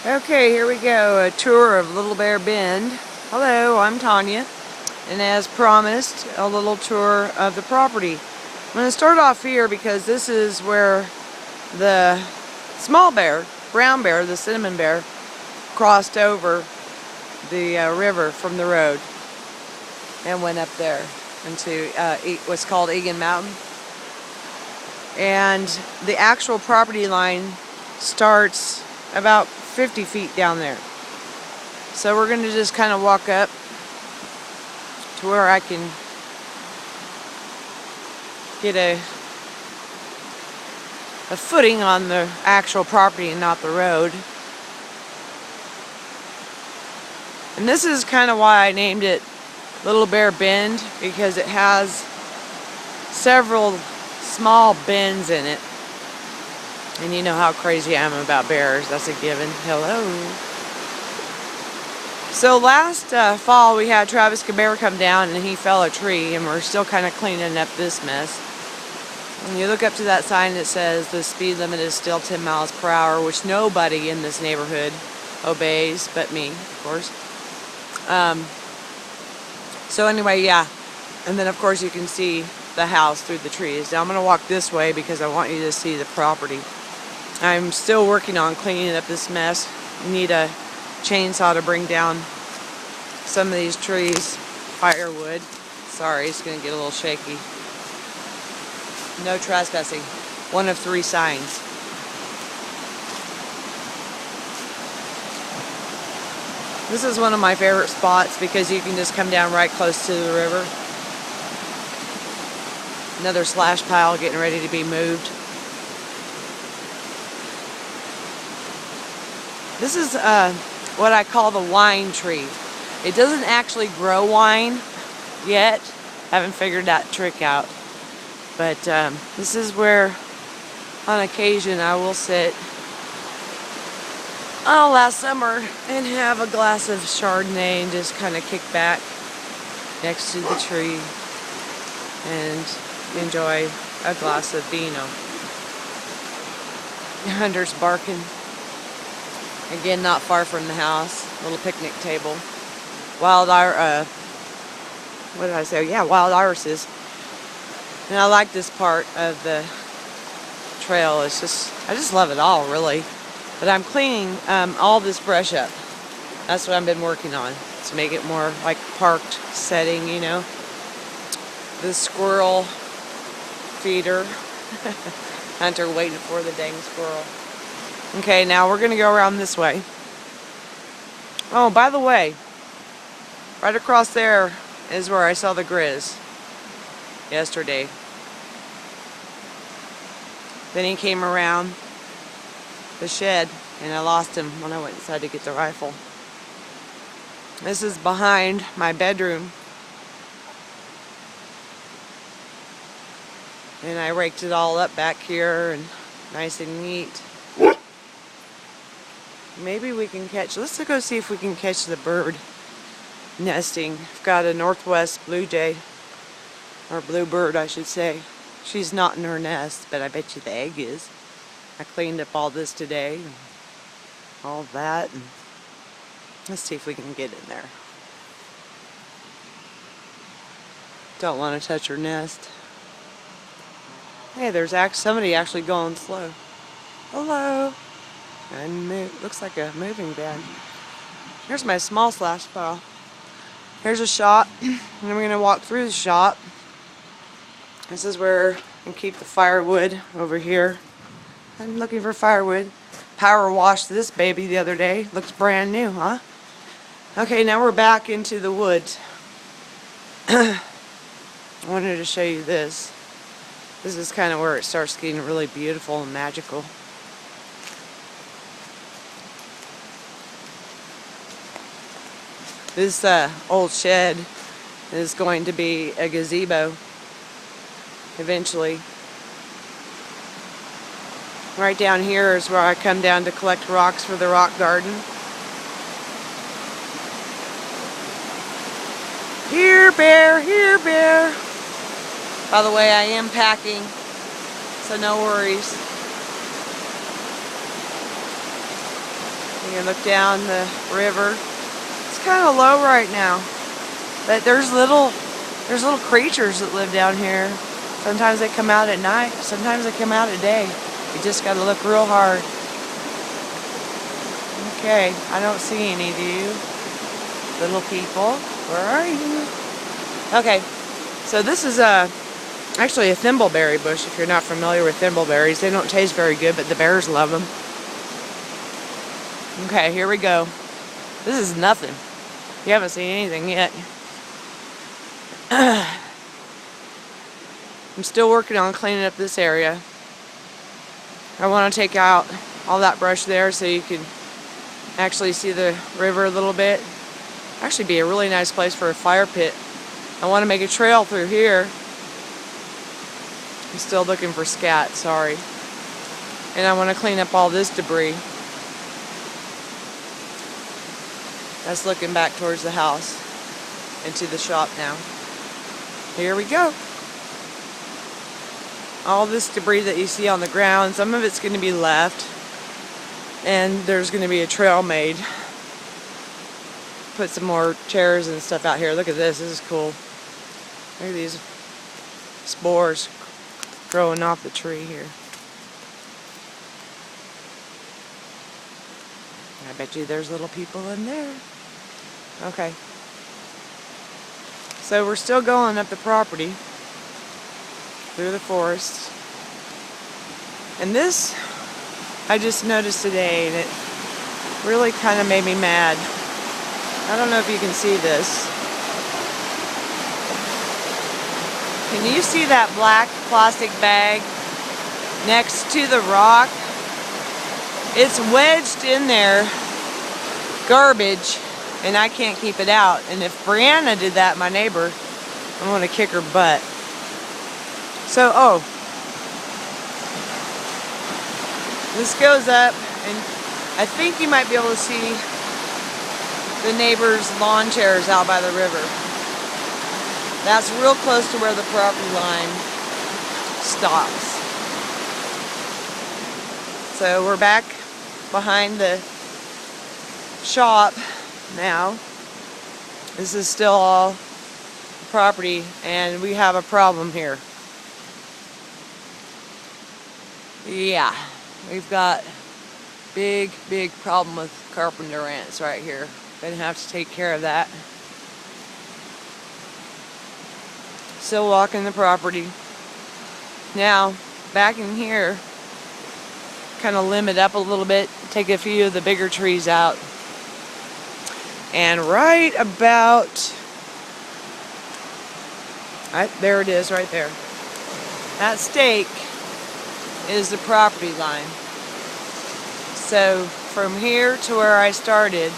Okay, here we go. A tour of Lil Bear Bend. Hello, I'm Tanya. And as promised, a little tour of the property. I'm going to start off here because this is where the small bear, brown bear, the cinnamon bear, crossed over the river from the road and went up there into what's called Egan Mountain. And the actual property line starts about 50 feet down there. So we're going to just kind of walk up to where I can get a footing on the actual property and not the road. And this is kind of why I named it Lil Bear Bend, because it has several small bends in it. And you know how crazy I am about bears. That's a given. Hello. So last fall we had Travis Bear come down and he fell a tree, and we're still kind of cleaning up this mess. When you look up to that sign that says the speed limit is still 10 miles per hour, which nobody in this neighborhood obeys but me, of course. So anyway, yeah. And then of course you can see the house through the trees. Now I'm going to walk this way because I want you to see the property. I'm still working on cleaning up this mess. Need a chainsaw to bring down some of these trees. Firewood. Sorry, it's going to get a little shaky. No trespassing. One of 3 signs. This is one of my favorite spots because you can just come down right close to the river. Another slash pile getting ready to be moved. This is what I call the wine tree. It doesn't actually grow wine yet. Haven't figured that trick out. But this is where, on occasion, I will sit last summer and have a glass of Chardonnay and just kind of kick back next to the tree and enjoy a glass of vino. Hunter's barking. Again, not far from the house. Little picnic table. Wild irises. And I like this part of the trail. I just love it all, really. But I'm cleaning all this brush up. That's what I've been working on, to make it more like parked setting, you know. The squirrel feeder. Hunter waiting for the dang squirrel. Okay, now we're going to go around this way. Oh, by the way, right across there is where I saw the grizz yesterday. Then he came around the shed and I lost him when I went inside to get the rifle. This is behind my bedroom. And I raked it all up back here and nice and neat. Maybe we can let's go see if we can catch the bird nesting. I've got a northwest blue jay, or bluebird I should say. She's not in her nest, but I bet you the egg is. I cleaned up all this today, and all that, and let's see if we can get in there. Don't want to touch her nest. Hey, there's somebody actually going slow. Hello. And looks like a moving van. Here's my small slash pile. Here's a shop, and then we're gonna walk through the shop. This is where I can keep the firewood over here. I'm looking for firewood. Power washed this baby the other day. Looks brand new, huh? Okay, now we're back into the woods. I wanted to show you this. This is kind of where it starts getting really beautiful and magical. This old shed is going to be a gazebo eventually. Right down here is where I come down to collect rocks for the rock garden. Here, bear, here, bear. By the way, I am packing, so no worries. You can look down the river. It's kind of low right now, but there's little creatures that live down here. Sometimes they come out at night, sometimes they come out at day. You just got to look real hard. Okay, I don't see any, do you? Little people, where are you? Okay, so this is actually a thimbleberry bush. If you're not familiar with thimbleberries, they don't taste very good, but the bears love them. Okay, here we go. This is nothing. You haven't seen anything yet. I'm still working on cleaning up this area. I want to take out all that brush there so you can actually see the river a little bit. Actually be a really nice place for a fire pit. I want to make a trail through here. I'm still looking for scat, sorry. And I want to clean up all this debris. That's looking back towards the house, into the shop now. Here we go. All this debris that you see on the ground, some of it's going to be left, and there's going to be a trail made. Put some more chairs and stuff out here. Look at this. This is cool. Look at these spores growing off the tree here. I bet you there's little people in there. Okay. So we're still going up the property through the forest. And this I just noticed today, and it really kind of made me mad. I don't know if you can see this. Can you see that black plastic bag next to the rock? It's wedged in there, garbage, and I can't keep it out. And if Brianna did that, my neighbor, I'm going to kick her butt. So, this goes up, and I think you might be able to see the neighbor's lawn chairs out by the river. That's real close to where the property line stops. So we're back behind the shop now. This is still all property, and we have a problem here. Yeah, we've got big problem with carpenter ants right here. Gonna have to take care of that. Still walking the property. Now, back in here, kind of limit up a little bit, take a few of the bigger trees out. And right about, there it is right there. That stake is the property line. So from here to where I started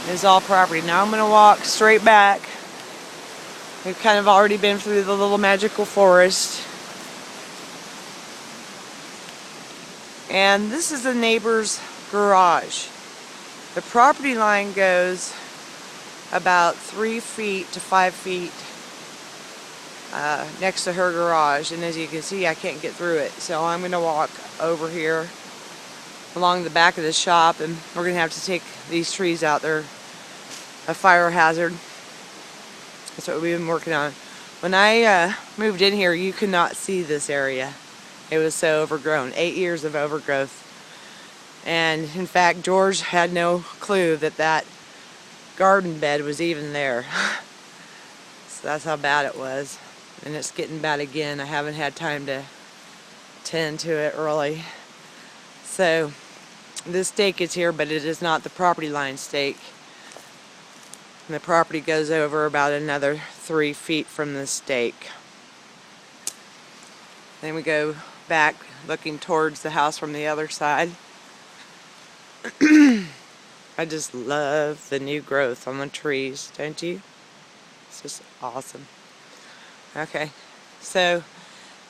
is all property. Now I'm going to walk straight back. We've kind of already been through the little magical forest. And this is the neighbor's garage. The property line goes about 3 feet to 5 feet next to her garage. And as you can see, I can't get through it. So I'm going to walk over here along the back of the shop, and we're going to have to take these trees out. They're a fire hazard. That's what we've been working on. When I moved in here, you could not see this area. It was so overgrown. 8 years of overgrowth. And in fact, George had no clue that that garden bed was even there. So that's how bad it was. And it's getting bad again. I haven't had time to tend to it really. So this stake is here, but it is not the property line stake. And the property goes over about another 3 feet from the stake. Then we go back looking towards the house from the other side. I just love the new growth on the trees, don't you? It's just awesome. Okay, so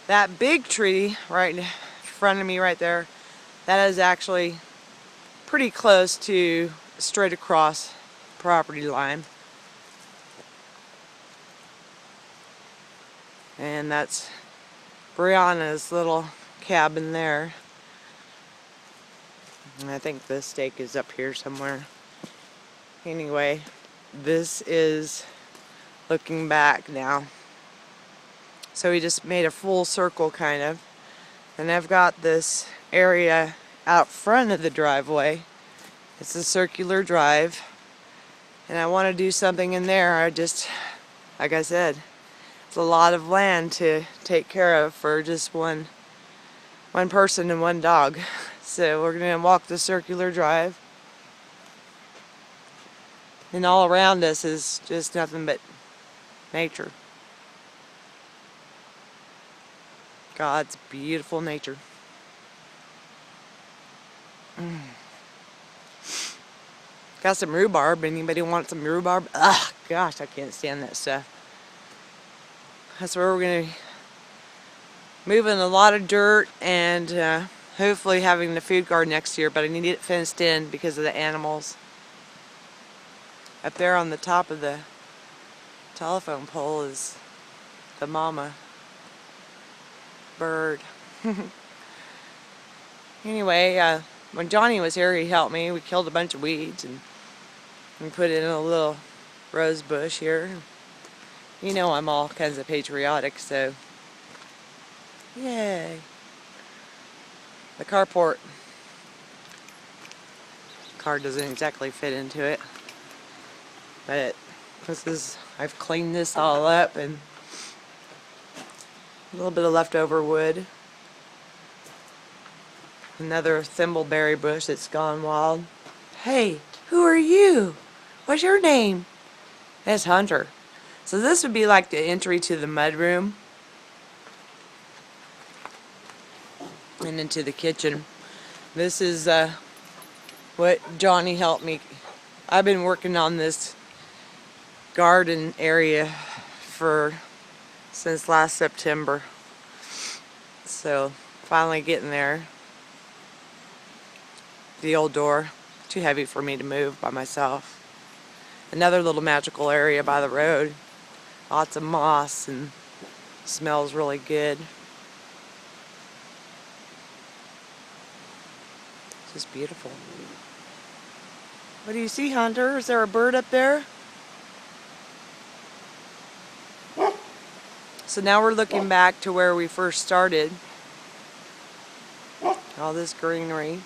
that big tree right in front of me right there, that is actually pretty close to straight across property line. And that's Brianna's little cabin there. And I think the stake is up here somewhere. Anyway, this is looking back now. So we just made a full circle kind of. And I've got this area out front of the driveway. It's a circular drive. And I want to do something in there. Like I said, it's a lot of land to take care of for just one person and one dog. So we're going to walk the circular drive. And all around us is just nothing but nature. God's beautiful nature. Got some rhubarb. Anybody want some rhubarb? Ugh, gosh, I can't stand that stuff. That's where we're going to be moving a lot of dirt and hopefully having the food garden next year, but I need it fenced in because of the animals. Up there on the top of the telephone pole is the mama bird. Anyway, when Johnny was here, he helped me. We killed a bunch of weeds and put in a little rose bush here. You know I'm all kinds of patriotic, so yay. The carport. Car doesn't exactly fit into it, but I've cleaned this all up and a little bit of leftover wood. Another thimbleberry bush that's gone wild. Hey, who are you? What's your name? That's Hunter. So this would be like the entry to the mudroom and into the kitchen. This is what Johnny helped me. I've been working on this garden area since last September. So finally getting there. The old door, too heavy for me to move by myself. Another little magical area by the road. Lots of moss and smells really good. It's just beautiful. What do you see, Hunter? Is there a bird up there? So now we're looking back to where we first started. All this greenery.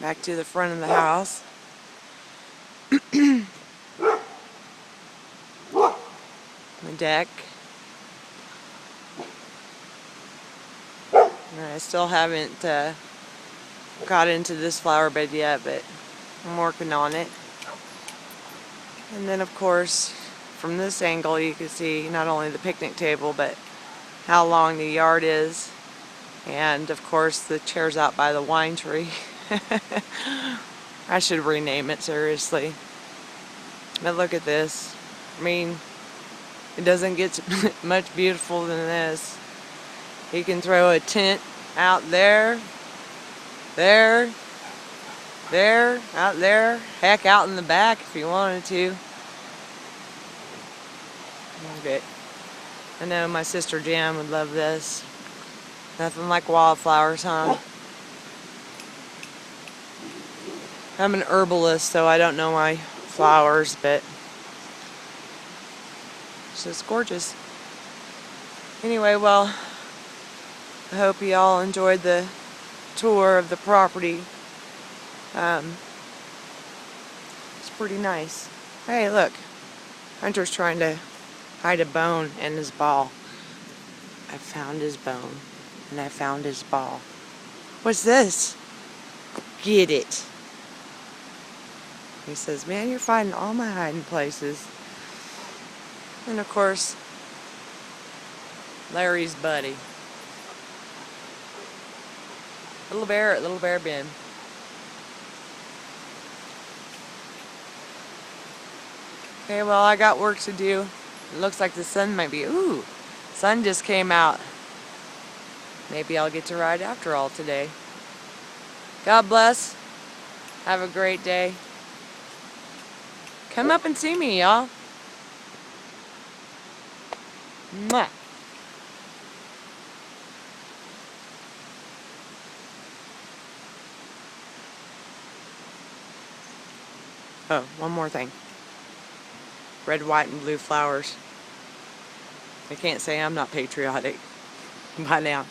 Back to the front of the house. The deck. And I still haven't got into this flower bed yet, but I'm working on it. And then of course, from this angle you can see not only the picnic table, but how long the yard is. And of course the chairs out by the wine tree. I should rename it, seriously. But look at this. I mean, it doesn't get much beautiful than this. You can throw a tent out there, out there, heck, out in the back if you wanted to. Okay. I know my sister Jan would love this. Nothing like wildflowers, huh? I'm an herbalist, so I don't know my flowers, but it's just gorgeous. Anyway, well, I hope you all enjoyed the tour of the property. It's pretty nice. Hey, look. Hunter's trying to hide a bone in his ball. I found his bone, and I found his ball. What's this? Get it. He says, man, you're finding all my hiding places. And of course, Larry's buddy. Little Bear at Lil Bear Bend. Okay, well, I got work to do. It looks like the sun might be, ooh, sun just came out. Maybe I'll get to ride after all today. God bless. Have a great day. Come up and see me, y'all. Mwah. Oh, one more thing. Red, white, and blue flowers. I can't say I'm not patriotic by now.